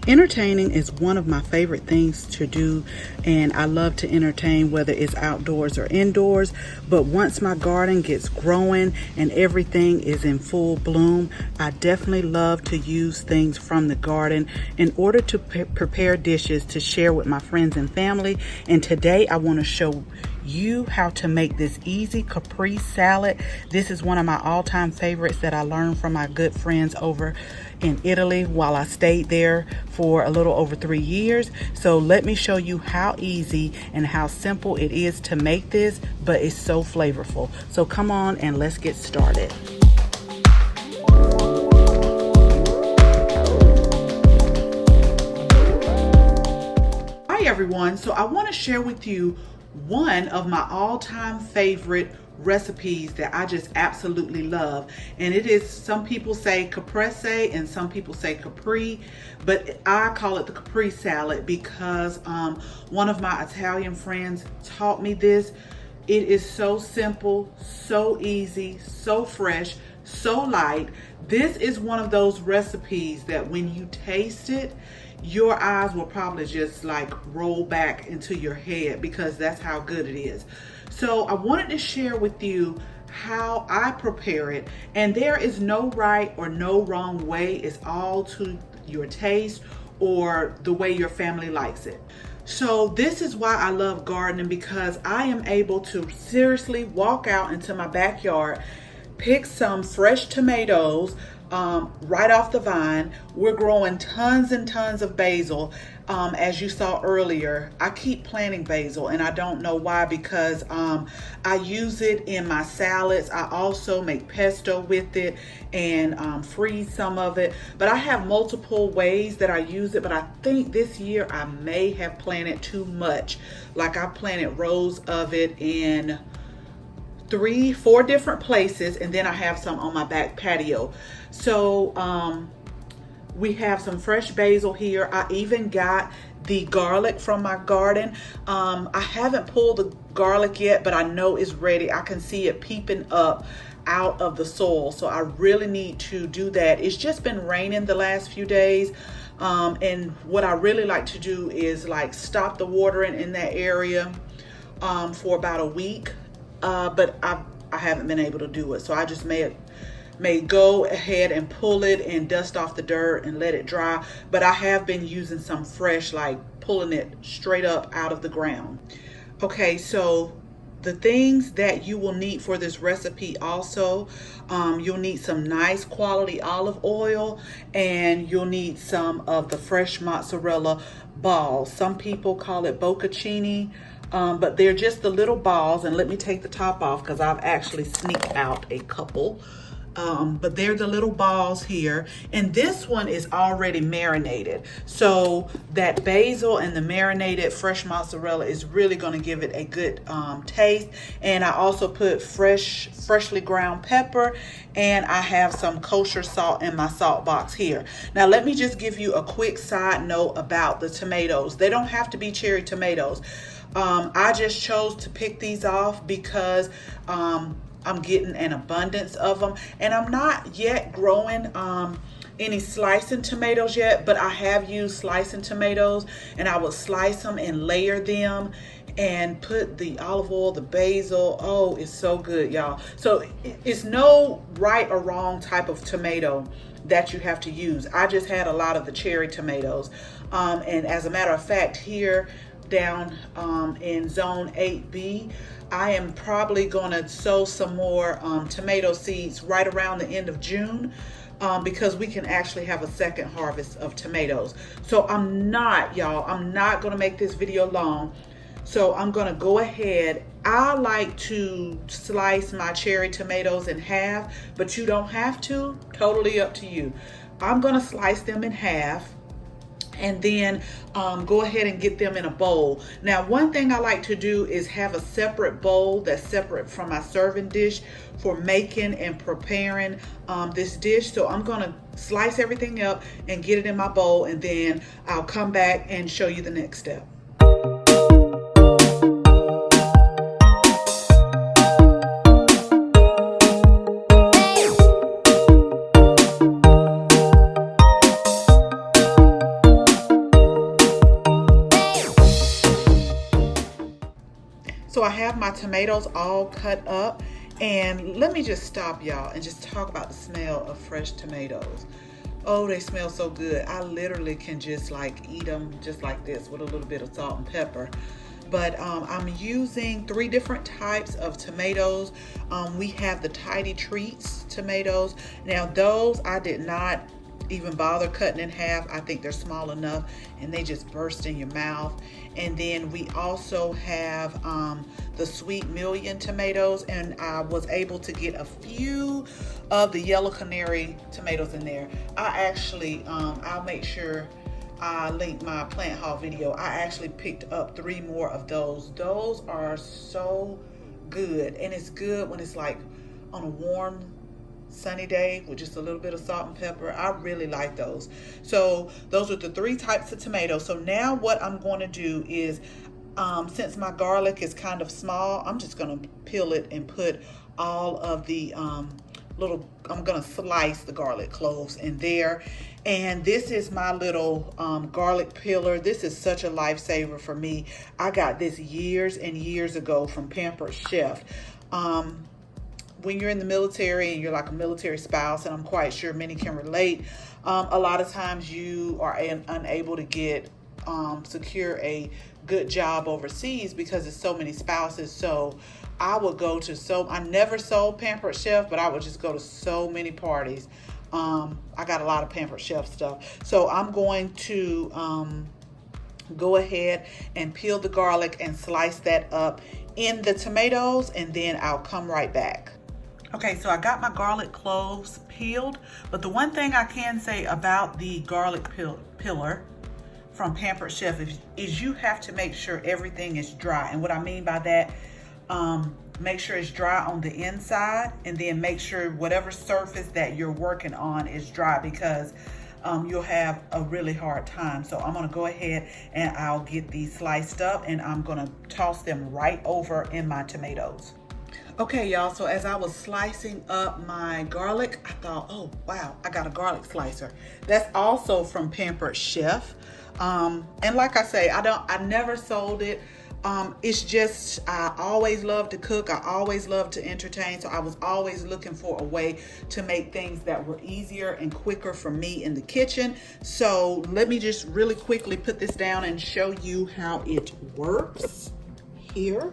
Entertaining is one of my favorite things to do, and I love to entertain whether it's outdoors or indoors. But once my garden gets growing and everything is in full bloom, I definitely love to use things from the garden in order to prepare dishes to share with my friends and family. And today I want to show you how to make this easy caprese salad. This is one of my all-time favorites that I learned from my good friends over in Italy while I stayed there for a little over 3 years. So let me show you how easy and how simple it is to make this, but it's so flavorful. So come on and let's get started. Hi everyone, so I want to share with you one of my all-time favorite recipes that I just absolutely love, and it is, some people say caprese and some people say capri, but I call it the capri salad because one of my Italian friends taught me this. It is so simple, so easy, so fresh, so light. This is one of those recipes that when you taste it, your eyes will probably just like roll back into your head because that's how good it is. So I wanted to share with you how I prepare it, and there is no right or no wrong way. It's all to your taste or the way your family likes it. So this is why I love gardening, because I am able to seriously walk out into my backyard, pick some fresh tomatoes right off the vine. We're growing tons and tons of basil. As you saw earlier, I keep planting basil and I don't know why, because I use it in my salads. I also make pesto with it and freeze some of it, but I have multiple ways that I use it. But I think this year I may have planted too much. Like I planted rows of it in 3-4 different places, and then I have some on my back patio. So we have some fresh basil here. I even got the garlic from my garden. I haven't pulled the garlic yet, but I know it's ready. I can see it peeping up out of the soil, so I really need to do that. It's just been raining the last few days, and what I really like to do is like stop the watering in that area for about a week. But I haven't been able to do it, so I just may go ahead and pull it and dust off the dirt and let it dry. But I have been using some fresh, like pulling it straight up out of the ground. Okay, so the things that you will need for this recipe also, you'll need some nice quality olive oil, and you'll need some of the fresh mozzarella balls. Some people call it bocconcini, but they're just the little balls. And let me take the top off because I've actually sneaked out a couple. But they're the little balls here, and this one is already marinated, so that basil and the marinated fresh mozzarella is really going to give it a good taste. And I also put freshly ground pepper, and I have some kosher salt in my salt box here. Now let me just give you a quick side note about the tomatoes. They don't have to be cherry tomatoes. I just chose to pick these off because I'm getting an abundance of them, and I'm not yet growing any slicing tomatoes yet, but I have used slicing tomatoes, and I will slice them and layer them and put the olive oil, the basil. Oh, it's so good, y'all. So it's no right or wrong type of tomato that you have to use. I just had a lot of the cherry tomatoes, and as a matter of fact, here down in zone 8B, I am probably going to sow some more tomato seeds right around the end of June, because we can actually have a second harvest of tomatoes. So I'm not going to make this video long. So I'm going to go ahead. I like to slice my cherry tomatoes in half, but you don't have to. Totally up to you. I'm going to slice them in half, and then go ahead and get them in a bowl. Now, one thing I like to do is have a separate bowl that's separate from my serving dish for making and preparing this dish. So I'm gonna slice everything up and get it in my bowl, and then I'll come back and show you the next step. So I have my tomatoes all cut up, and let me just stop y'all and just talk about the smell of fresh tomatoes. Oh, they smell so good. I literally can just like eat them just like this with a little bit of salt and pepper. But I'm using 3 different types of tomatoes. We have the Tidy Treats tomatoes. Now those I did not even bother cutting in half. I think they're small enough and they just burst in your mouth. And then we also have the Sweet Million tomatoes, and I was able to get a few of the Yellow Canary tomatoes in there. I actually, I'll make sure I link my plant haul video. I actually picked up 3 more of those. Those are so good, and it's good when it's like on a warm sunny day with just a little bit of salt and pepper. I really like those. So those are the 3 types of tomatoes. So now what I'm going to do is, since my garlic is kind of small, I'm just going to peel it and put all of the I'm going to slice the garlic cloves in there. And this is my little garlic peeler. This is such a lifesaver for me. I got this years and years ago from Pampered Chef. When you're in the military and you're like a military spouse, and I'm quite sure many can relate, a lot of times you are unable to get secure a good job overseas because there's so many spouses. So I would go to I never sold Pampered Chef, but I would just go to so many parties. I got a lot of Pampered Chef stuff. So I'm going to go ahead and peel the garlic and slice that up in the tomatoes, and then I'll come right back. Okay, so I got my garlic cloves peeled, but the one thing I can say about the garlic peeler from Pampered Chef is you have to make sure everything is dry. And what I mean by that, make sure it's dry on the inside, and then make sure whatever surface that you're working on is dry, because you'll have a really hard time. So I'm gonna go ahead and I'll get these sliced up, and I'm gonna toss them right over in my tomatoes. Okay, y'all, so as I was slicing up my garlic, I thought, oh, wow, I got a garlic slicer. That's also from Pampered Chef. And like I say, I never sold it. It's just, I always love to cook. I always love to entertain. So I was always looking for a way to make things that were easier and quicker for me in the kitchen. So let me just really quickly put this down and show you how it works here.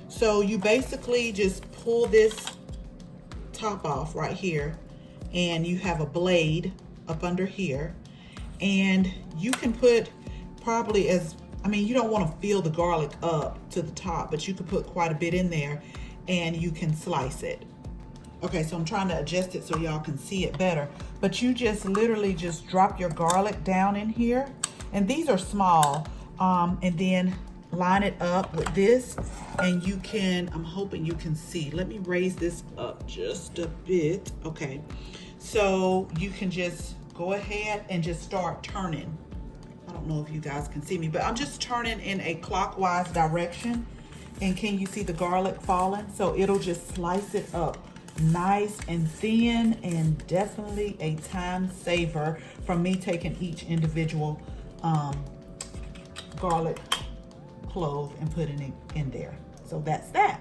So you basically just pull this top off right here, and you have a blade up under here, and you can put probably you don't want to fill the garlic up to the top, but you could put quite a bit in there and you can slice it. Okay, so I'm trying to adjust it so y'all can see it better, but you just literally just drop your garlic down in here, and these are small, and then line it up with this, and you can, I'm hoping you can see, let me raise this up just a bit. Okay, so you can just go ahead and just start turning. I don't know if you guys can see me, but I'm just turning in a clockwise direction, and can you see the garlic falling? So it'll just slice it up nice and thin, and definitely a time saver from me taking each individual garlic clove and putting it in there. So that's that.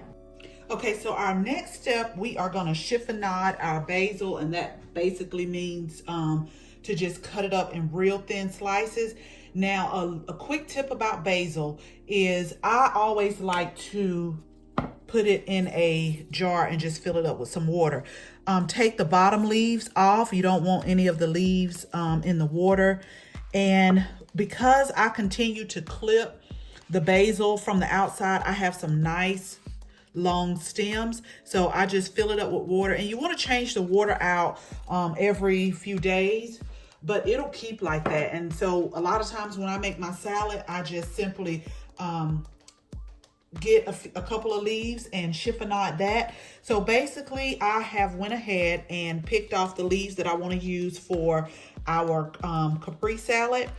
Okay, so our next step, we are going to chiffonade our basil, and that basically means to just cut it up in real thin slices. Now, a quick tip about basil is I always like to put it in a jar and just fill it up with some water. Take the bottom leaves off. You don't want any of the leaves in the water. And because I continue to clip the basil from the outside, I have some nice long stems, so I just fill it up with water. And you want to change the water out every few days, but it'll keep like that. And so a lot of times when I make my salad, I just simply get a couple of leaves and chiffonade that. So basically I have went ahead and picked off the leaves that I want to use for our Capri salad,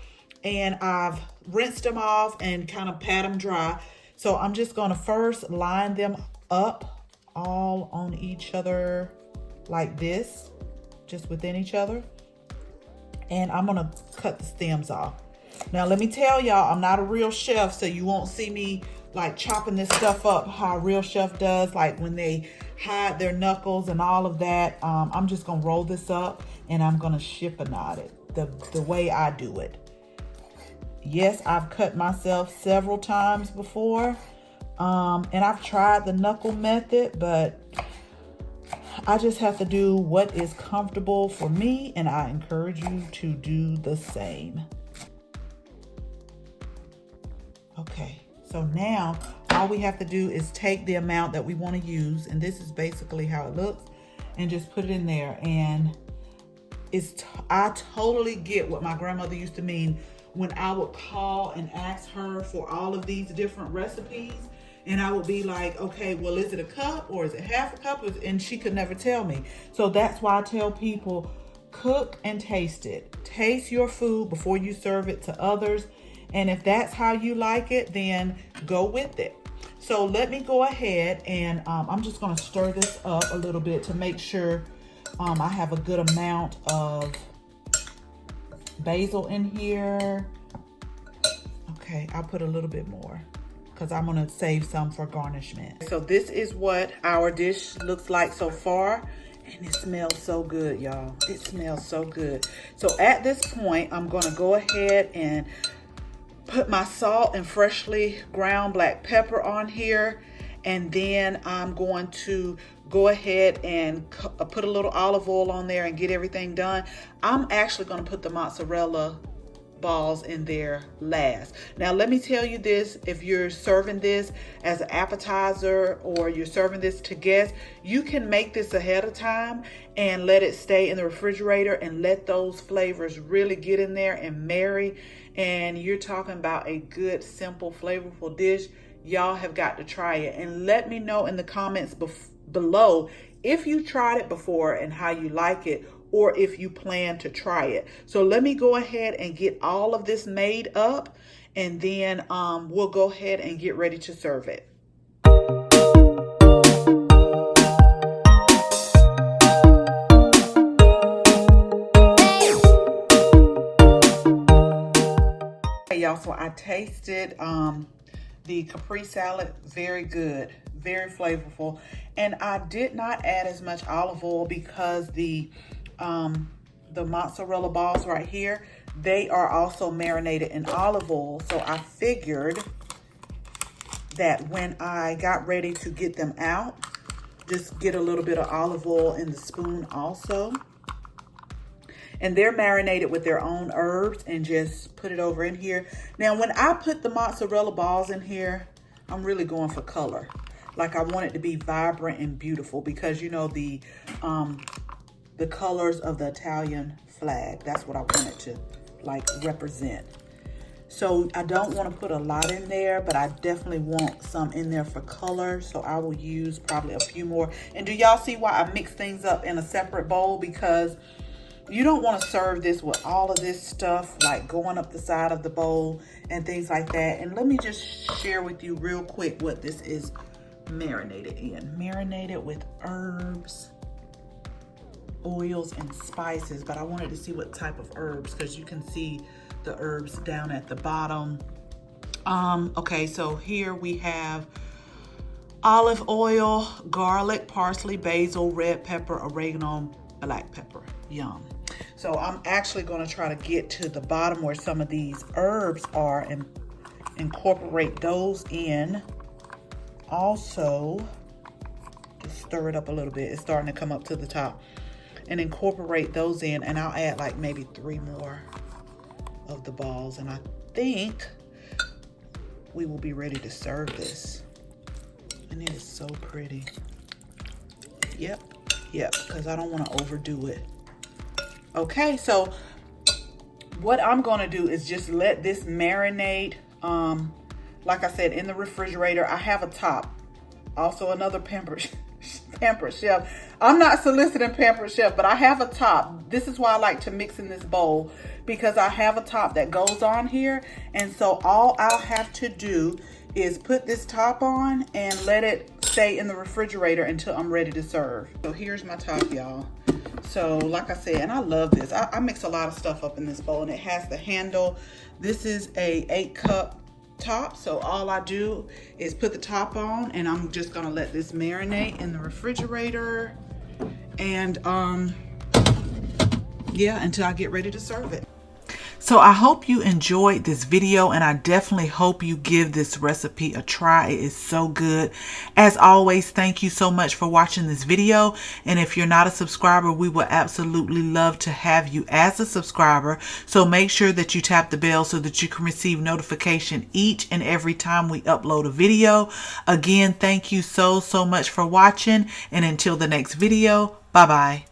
and I've rinsed them off and kind of pat them dry. So I'm just going to first line them up all on each other like this, just within each other. And I'm going to cut the stems off. Now let me tell y'all, I'm not a real chef, so you won't see me like chopping this stuff up how a real chef does, like when they hide their knuckles and all of that. I'm just gonna roll this up and I'm gonna chiffonade it the way I do it. Yes, I've cut myself several times before, and I've tried the knuckle method, but I just have to do what is comfortable for me, and I encourage you to do the same. Okay, so now all we have to do is take the amount that we want to use, and this is basically how it looks, and just put it in there. And I totally get what my grandmother used to mean when I would call and ask her for all of these different recipes. And I would be like, okay, well, is it a cup or is it half a cup? And she could never tell me. So that's why I tell people, cook and taste it. Taste your food before you serve it to others. And if that's how you like it, then go with it. So let me go ahead and I'm just gonna stir this up a little bit to make sure I have a good amount of basil in here. Okay, I'll put a little bit more because I'm gonna save some for garnishment. So this is what our dish looks like so far, and it smells so good, y'all. It smells so good. So at this point, I'm gonna go ahead and put my salt and freshly ground black pepper on here, and then I'm going to go ahead and put a little olive oil on there and get everything done. I'm actually gonna put the mozzarella balls in there last. Now let me tell you this, if you're serving this as an appetizer or you're serving this to guests, you can make this ahead of time and let it stay in the refrigerator and let those flavors really get in there and marry, and you're talking about a good, simple, flavorful dish. Y'all have got to try it, and let me know in the comments below if you tried it before and how you like it, or if you plan to try it. So let me go ahead and get all of this made up, and then we'll go ahead and get ready to serve it. Hey y'all, so I tasted the Caprese salad. Very good, very flavorful, and I did not add as much olive oil because the mozzarella balls right here, they are also marinated in olive oil. So I figured that when I got ready to get them out, just get a little bit of olive oil in the spoon also. And they're marinated with their own herbs, and just put it over in here. Now, when I put the mozzarella balls in here, I'm really going for color. Like, I want it to be vibrant and beautiful because, you know, the colors of the Italian flag, that's what I want it to like represent. So I don't want to put a lot in there, but I definitely want some in there for color. So I will use probably a few more. And do y'all see why I mix things up in a separate bowl? Because you don't want to serve this with all of this stuff like going up the side of the bowl and things like that. And let me just share with you real quick what this is marinated in. Marinated with herbs, oils, and spices. But I wanted to see what type of herbs, because you can see the herbs down at the bottom. Okay, so here we have olive oil, garlic, parsley, basil, red pepper, oregano, black pepper. Yum. So I'm actually going to try to get to the bottom where some of these herbs are and incorporate those in. Also, just stir it up a little bit. It's starting to come up to the top. And incorporate those in, and I'll add like maybe 3 more of the balls, and I think we will be ready to serve this. And it is so pretty. Yep, because I don't want to overdo it. Okay, so what I'm going to do is just let this marinate. Like I said, in the refrigerator. I have a top. Also another Pampered Chef. I'm not soliciting Pampered Chef, but I have a top. This is why I like to mix in this bowl, because I have a top that goes on here. And so all I'll have to do is put this top on and let it stay in the refrigerator until I'm ready to serve. So here's my top, y'all. So like I said, and I love this. I mix a lot of stuff up in this bowl, and it has the handle. This is a 8-cup top. So all I do is put the top on, and I'm just gonna let this marinate in the refrigerator, and yeah, until I get ready to serve it. So I hope you enjoyed this video, and I definitely hope you give this recipe a try. It is so good. As always, thank you so much for watching this video. And if you're not a subscriber, we would absolutely love to have you as a subscriber. So make sure that you tap the bell so that you can receive notification each and every time we upload a video. Again, thank you so much for watching. And until the next video, bye-bye.